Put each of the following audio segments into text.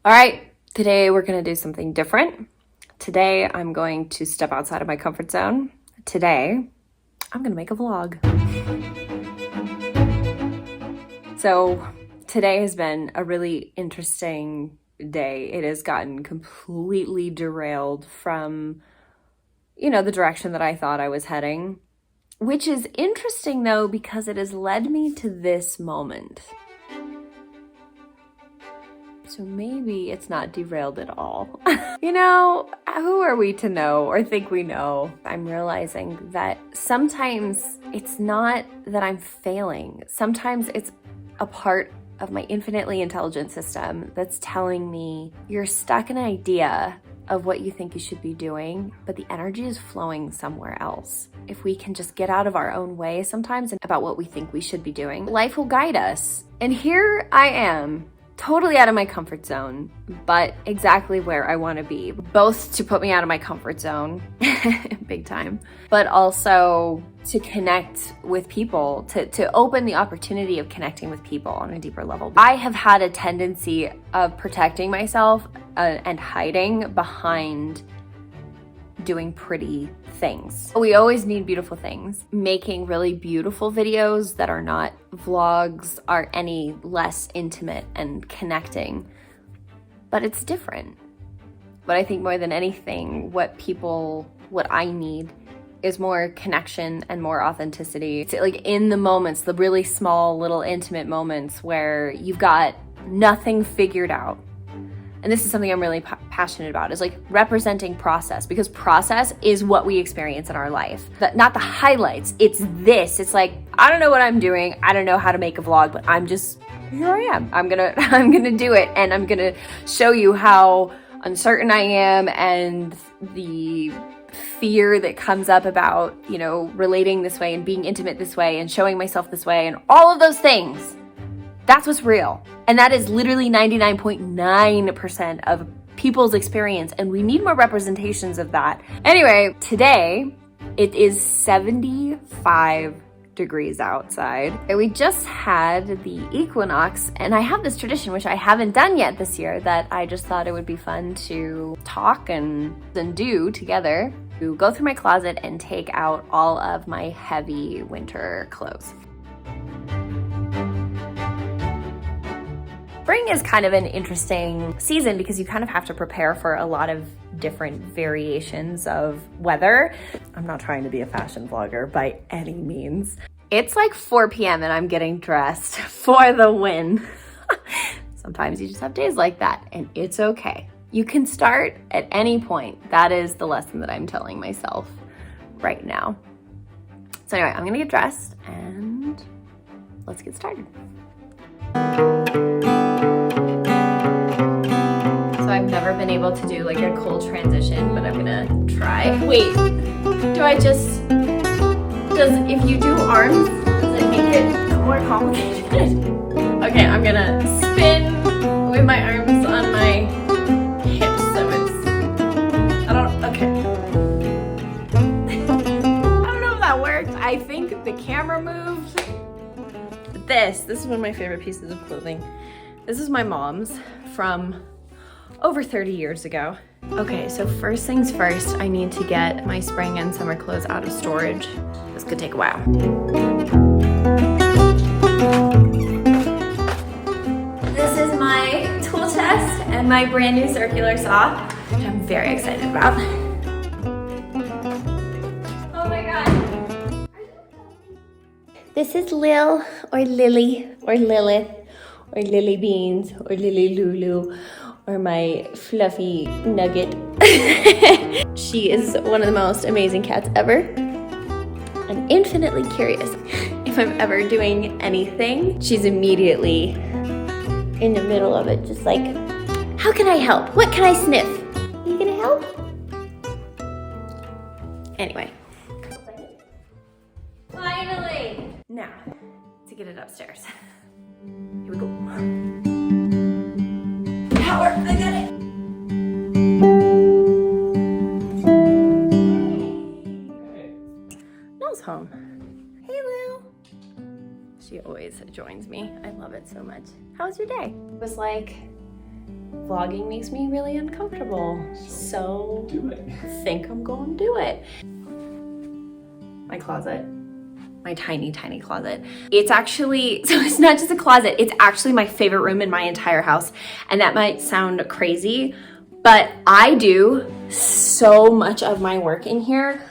All right, today we're going to do something different. Today I'm going to step outside of my comfort zone. Today I'm going to make a vlog. So today has been a really interesting day. It has gotten completely derailed from, the direction that I thought I was heading, which is interesting though, because it has led me to this moment. So maybe it's not derailed at all. Who are we to know or think we know? I'm realizing that sometimes it's not that I'm failing. Sometimes it's a part of my infinitely intelligent system that's telling me you're stuck in an idea of what you think you should be doing, but the energy is flowing somewhere else. If we can just get out of our own way sometimes about what we think we should be doing, life will guide us. And here I am, totally out of my comfort zone, but exactly where I want to be, both to put me out of my comfort zone, big time, but also to connect with people, to open the opportunity of connecting with people on a deeper level. I have had a tendency of protecting myself and hiding behind doing pretty things. We always need beautiful things. Making really beautiful videos that are not vlogs are any less intimate and connecting, but it's different. But I think more than anything, what I need is more connection and more authenticity. It's like in the moments, the really small, little intimate moments where you've got nothing figured out. And this is something I'm really passionate about, is like representing process, because process is what we experience in our life. Not the highlights, it's this. It's like, I don't know what I'm doing. I don't know how to make a vlog, but here I am. I'm gonna do it. And I'm gonna show you how uncertain I am and the fear that comes up about, relating this way and being intimate this way and showing myself this way and all of those things. That's what's real. And that is literally 99.9% of people's experience. And we need more representations of that. Anyway, today it is 75 degrees outside. And we just had the equinox. And I have this tradition, which I haven't done yet this year, that I just thought it would be fun to talk and do together. To go through my closet and take out all of my heavy winter clothes. Spring is kind of an interesting season because you kind of have to prepare for a lot of different variations of weather. I'm not trying to be a fashion vlogger by any means. It's like 4 p.m. and I'm getting dressed for the win. Sometimes you just have days like that, and it's okay. You can start at any point. That is the lesson that I'm telling myself right now. So anyway, I'm gonna get dressed and let's get started. So I've never been able to do like a cool transition, but I'm gonna try. Wait, if you do arms, does it make it more complicated? Okay, I'm gonna spin with my arms on my hips, so I don't know if that worked. I think the camera moved. This is one of my favorite pieces of clothing. This is my mom's from over 30 years ago. Okay, so first things first, I need to get my spring and summer clothes out of storage. This could take a while. This is my tool chest and my brand new circular saw, which I'm very excited about. Oh my God. This is Lil, or Lily, or Lilith, or Lily Beans, or Lily Lulu, or my fluffy nugget. She is one of the most amazing cats ever. I'm infinitely curious if I'm ever doing anything. She's immediately in the middle of it, just like, how can I help? What can I sniff? Are you gonna help? Anyway. Finally! Now, to get it upstairs. Here we go. Power, I got it! Nell's home. Hey, Lou. She always joins me. I love it so much. How was your day? It was like vlogging makes me really uncomfortable. So Do it. I think I'm going to do it. My closet. My tiny, tiny closet. It's actually, so it's not just a closet, it's actually my favorite room in my entire house. And that might sound crazy, but I do so much of my work in here.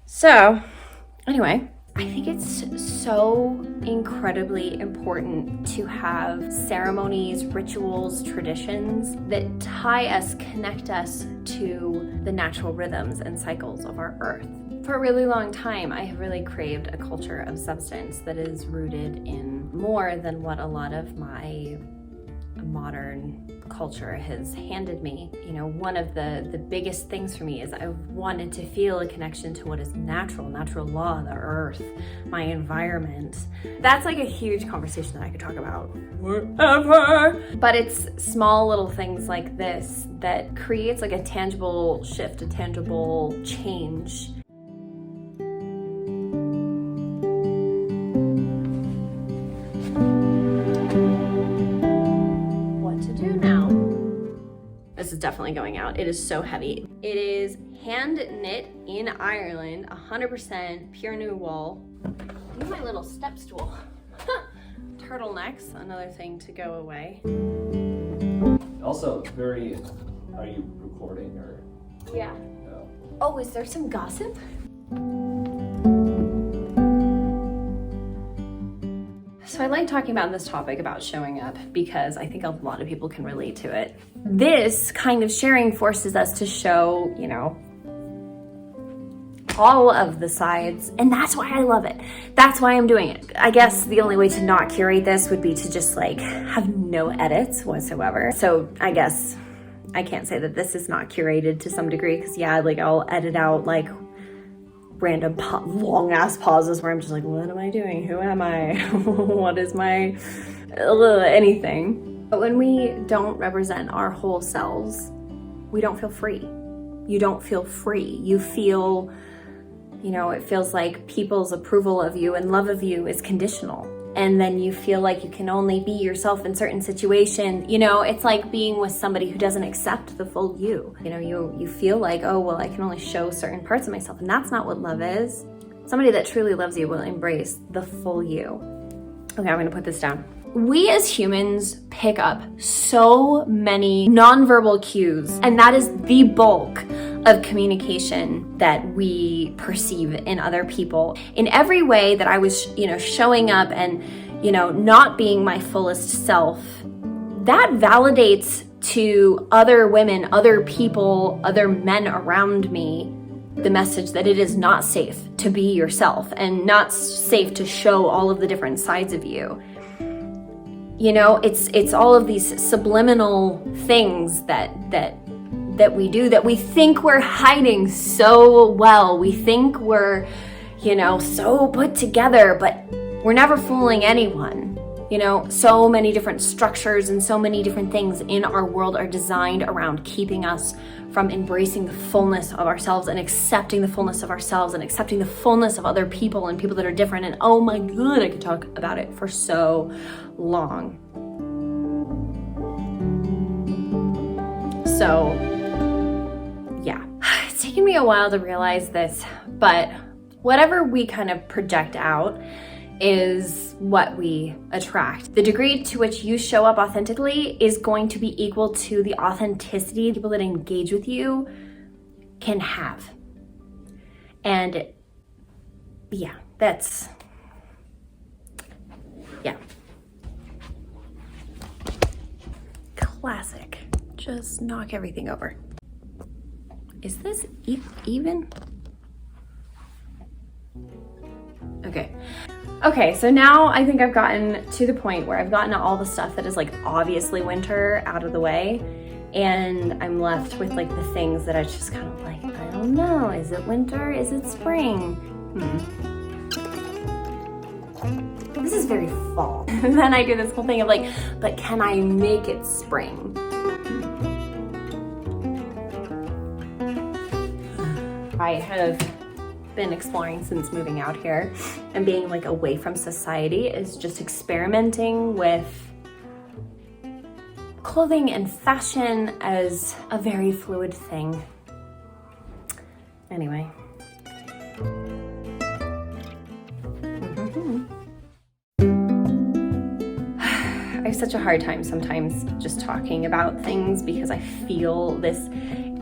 So anyway, I think it's so incredibly important to have ceremonies, rituals, traditions that tie us, connect us to the natural rhythms and cycles of our earth. For a really long time, I have really craved a culture of substance that is rooted in more than what a lot of my modern culture has handed me. You know, one of the biggest things for me is I wanted to feel a connection to what is natural law, the earth, my environment. That's like a huge conversation that I could talk about forever. But it's small little things like this that creates like a tangible shift, a tangible change. This is definitely going out. It is so heavy. It is hand knit in Ireland, 100% pure new wool. Use my little step stool. Turtlenecks, another thing to go away. Also, are you recording or? Yeah. No. Oh, is there some gossip? So I like talking about this topic about showing up because I think a lot of people can relate to it. This kind of sharing forces us to show, you know, all of the sides, and that's why I love it. That's why I'm doing it. I guess the only way to not curate this would be to just like have no edits whatsoever. So I guess I can't say that this is not curated to some degree because yeah, like I'll edit out like random long ass pauses where I'm just like, what am I doing? Who am I? What is my anything? But when we don't represent our whole selves, we don't feel free. You don't feel free. You feel, you know, it feels like people's approval of you and love of you is conditional. And then you feel like you can only be yourself in certain situations. You know, it's like being with somebody who doesn't accept the full you. You know, you feel like, oh, well, I can only show certain parts of myself. And that's not what love is. Somebody that truly loves you will embrace the full you. Okay, I'm gonna put this down. We as humans pick up so many nonverbal cues, and that is the bulk of communication that we perceive in other people. In every way that I was, you know, showing up and, you know, not being my fullest self, that validates to other women, other people, other men around me, the message that it is not safe to be yourself and not safe to show all of the different sides of you. You know, it's all of these subliminal things that we do that we think we're hiding so well. We think we're, you know, so put together, but we're never fooling anyone. You know, so many different structures and so many different things in our world are designed around keeping us from embracing the fullness of ourselves and accepting the fullness of ourselves and accepting the fullness of other people and people that are different. And oh my God, I could talk about it for so long. So yeah, it's taken me a while to realize this, but whatever we kind of project out is what we attract. The degree to which you show up authentically is going to be equal to the authenticity people that engage with you can have. And yeah, that's, yeah. Classic. Just knock everything over. Is this even? Okay, so now I think I've gotten to the point where I've gotten all the stuff that is like obviously winter out of the way, and I'm left with like the things that I just kind of like, I don't know, is it winter? Is it spring? This is very fall. And then I do this whole thing of like, but can I make it spring? I have been exploring since moving out here and being like away from society is just experimenting with clothing and fashion as a very fluid thing. Anyway. I have such a hard time sometimes just talking about things because I feel this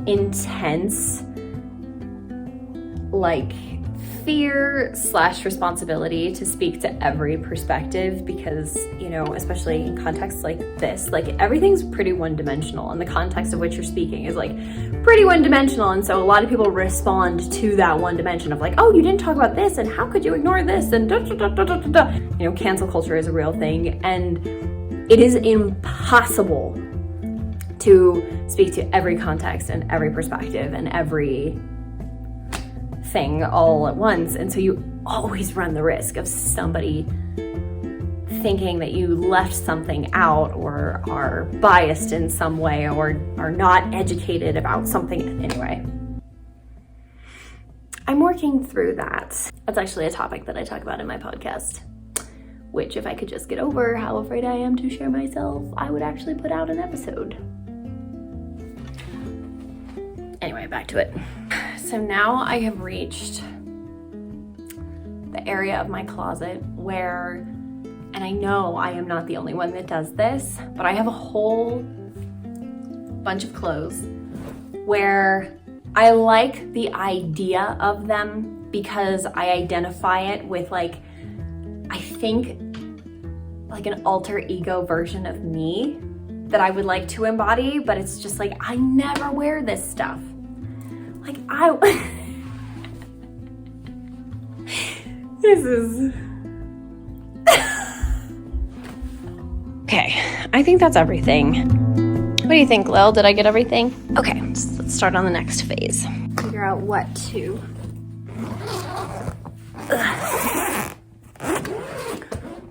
intense, like, fear/responsibility to speak to every perspective because, you know, especially in contexts like this, like everything's pretty one-dimensional and the context of which you're speaking is like pretty one-dimensional. And so a lot of people respond to that one dimension of like, oh, you didn't talk about this and how could you ignore this and da, da, da, da, da, da. You know, cancel culture is a real thing and it is impossible to speak to every context and every perspective and every thing all at once. And so you always run the risk of somebody thinking that you left something out or are biased in some way or are not educated about something. Anyway, I'm working through that. That's actually a topic that I talk about in my podcast, which if I could just get over how afraid I am to share myself, I would actually put out an episode. Anyway, back to it. So now I have reached the area of my closet where, and I know I am not the only one that does this, but I have a whole bunch of clothes where I like the idea of them because I identify it with like, I think like an alter ego version of me that I would like to embody, but it's just like, I never wear this stuff. Like this is... Okay, I think that's everything. What do you think, Lil? Did I get everything? Okay, so let's start on the next phase. Figure out what to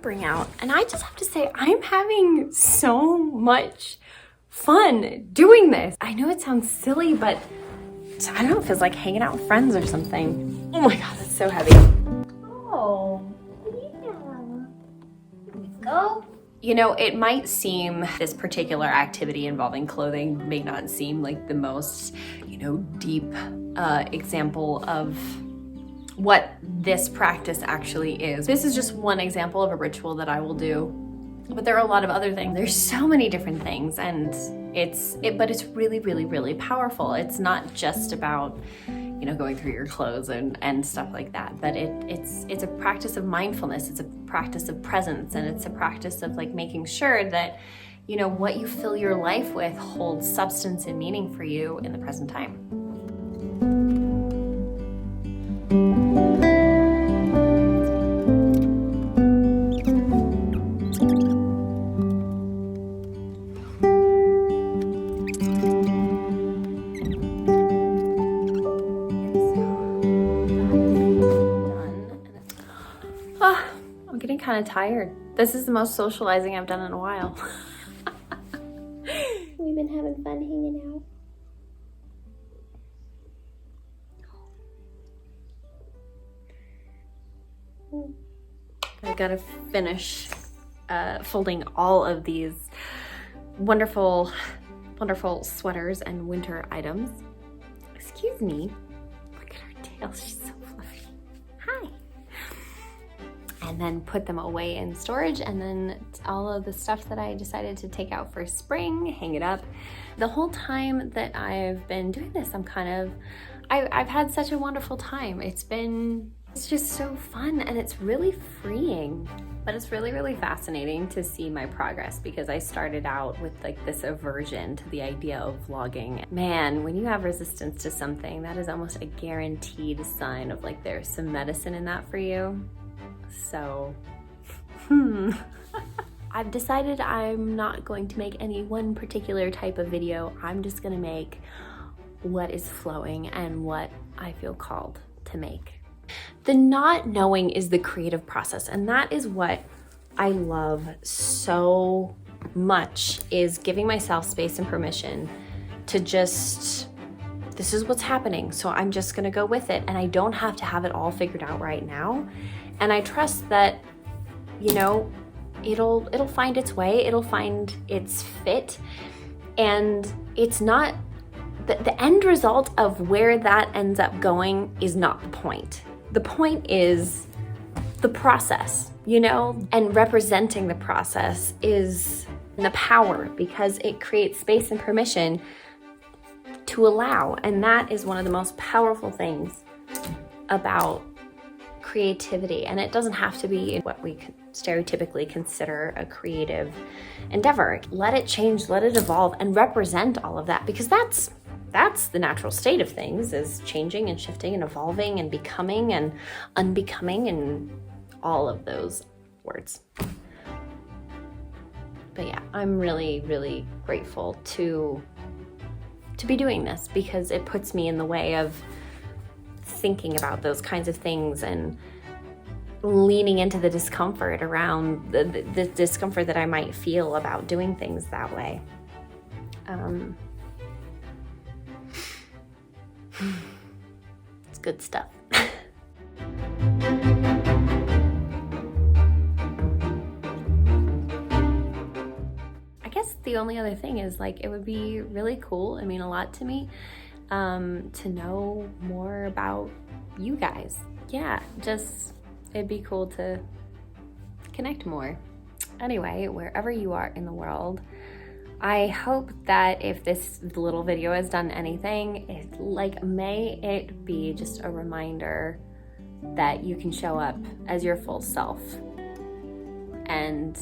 bring out. And I just have to say, I'm having so much fun doing this. I know it sounds silly, but I don't know, it feels like hanging out with friends or something. Oh my God, that's so heavy. Oh, yeah. Let's go. You know, it might seem, this particular activity involving clothing may not seem like the most, you know, deep example of what this practice actually is. This is just one example of a ritual that I will do, but there are a lot of other things. There's so many different things, and but it's really, really, really powerful. It's not just about, you know, going through your clothes and stuff like that, but it's a practice of mindfulness. It's a practice of presence, and it's a practice of like making sure that, you know, what you fill your life with holds substance and meaning for you in the present time. Kind of tired. This is the most socializing I've done in a while. We've been having fun hanging out. I've got to finish folding all of these wonderful, wonderful sweaters and winter items. Excuse me. Look at her tail. She's so fluffy. Hi. And then put them away in storage, and then all of the stuff that I decided to take out for spring, hang it up. The whole time that I've been doing this, I've had such a wonderful time. It's just so fun, and it's really freeing, but it's really, really fascinating to see my progress because I started out with like this aversion to the idea of vlogging. Man, when you have resistance to something, that is almost a guaranteed sign of like there's some medicine in that for you. So, I've decided I'm not going to make any one particular type of video. I'm just gonna make what is flowing and what I feel called to make. The not knowing is the creative process, and that is what I love so much, is giving myself space and permission to just, this is what's happening, so I'm just gonna go with it, and I don't have to have it all figured out right now. And I trust that, you know, it'll find its way, it'll find its fit, and it's not the end result of where that ends up going is not the point. The point is the process, you know, and representing the process is the power, because it creates space and permission to allow. And that is one of the most powerful things about creativity. And it doesn't have to be what we stereotypically consider a creative endeavor. Let it change, let it evolve, and represent all of that, because that's the natural state of things, is changing and shifting and evolving and becoming and unbecoming and all of those words. But yeah, I'm really, really grateful to be doing this, because it puts me in the way of thinking about those kinds of things and leaning into the discomfort around the discomfort that I might feel about doing things that way. It's good stuff. I guess the only other thing is, like, it would be really cool, I mean a lot to me, to know more about you guys. Yeah, just it'd be cool to connect more. Anyway, wherever you are in the world, I hope that if this little video has done anything, may it be just a reminder that you can show up as your full self. And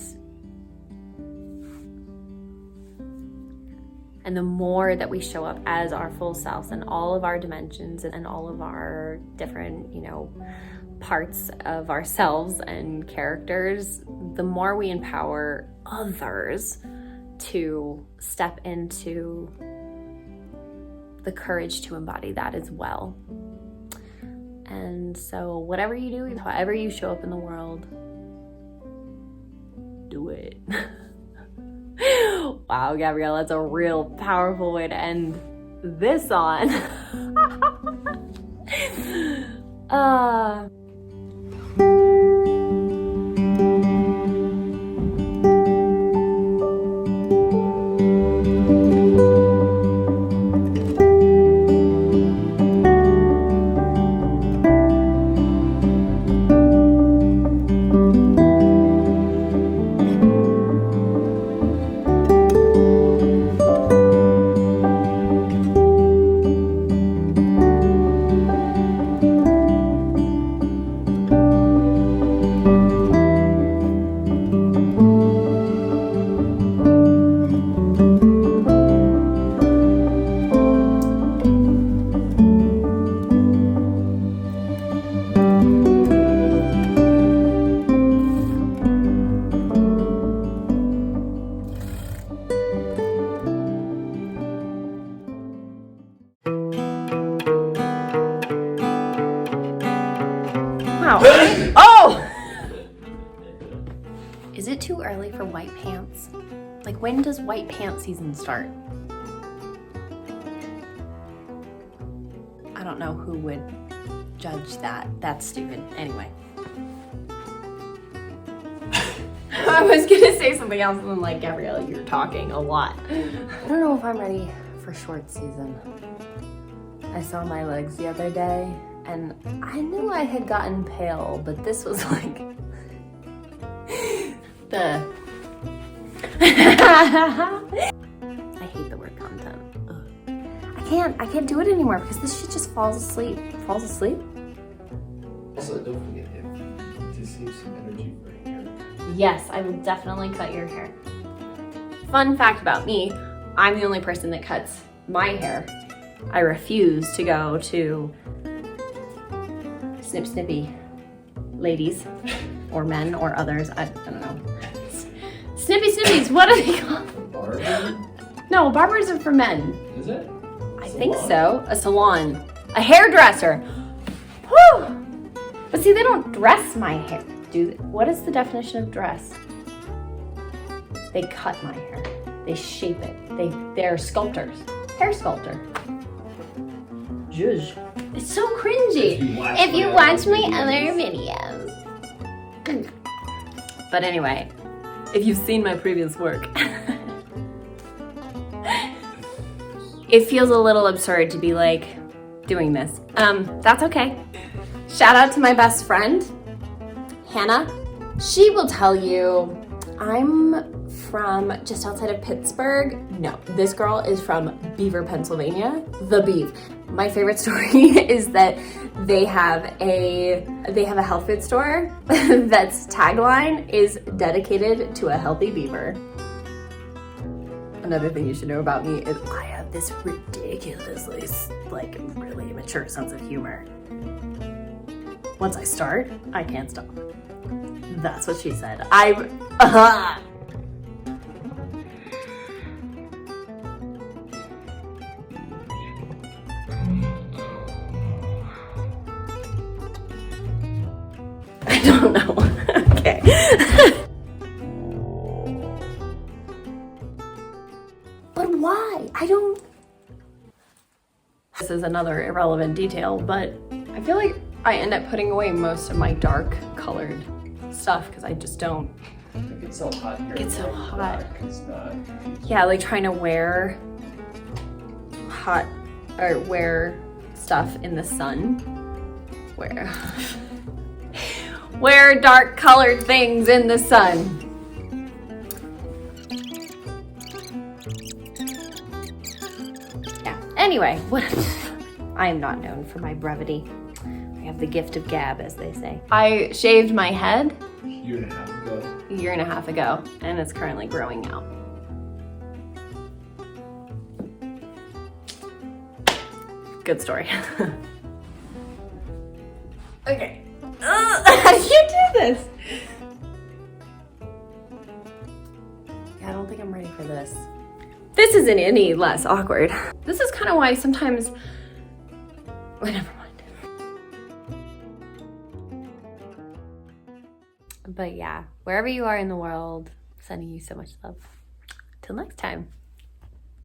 the more that we show up as our full selves and all of our dimensions and all of our different, you know, parts of ourselves and characters, the more we empower others to step into the courage to embody that as well. And so whatever you do, however you show up in the world, do it. Wow, Gabrielle, that's a real powerful way to end this on. Wow. Oh! Is it too early for white pants? Like, when does white pants season start? I don't know who would judge that. That's stupid. Anyway. I was gonna say something else and I'm like, Gabrielle, you're talking a lot. I don't know if I'm ready for short season. I saw my legs the other day and I knew I had gotten pale, but this was like I hate the word content. Ugh. I can't do it anymore because this shit just falls asleep. Falls asleep? Also, don't forget to save some energy for hair. Yes, I will definitely cut your hair. Fun fact about me, I'm the only person that cuts my hair. I refuse to go to snip snippy ladies or men or others. I don't know. Snippy snippies, what are they called? Barber? No, barbers are for men. Is it? I think so. A salon. A hairdresser. Whew! But see, they don't dress my hair. What is the definition of dress? They cut my hair. They shape it. They're sculptors. Hair sculptor. Zhuzh. It's so cringy. If you watch my other videos. But anyway, if you've seen my previous work. It feels a little absurd to be like doing this. That's okay. Shout out to my best friend, Hannah. She will tell you I'm from just outside of Pittsburgh. No, this girl is from Beaver, Pennsylvania. The Beav. My favorite story is that they have a health food store that's tagline is dedicated to a healthy beaver. Another thing you should know about me is I have this ridiculously, like, really immature sense of humor. Once I start, I can't stop. That's what she said. I don't know. Okay. But why? I don't... This is another irrelevant detail, but I feel like I end up putting away most of my dark colored stuff because I just don't... It gets so hot here. It gets so hot. It's not... Yeah, like trying to wear wear stuff in the sun. Wear dark colored things in the sun. Yeah, anyway, I am not known for my brevity. I have the gift of gab, as they say. I shaved my head A year and a half ago, and it's currently growing out. Good story. Okay. How do you do this? Yeah, I don't think I'm ready for this. This isn't any less awkward. This is kind of why sometimes... Well, never mind. But yeah, wherever you are in the world, sending you so much love. Till next time.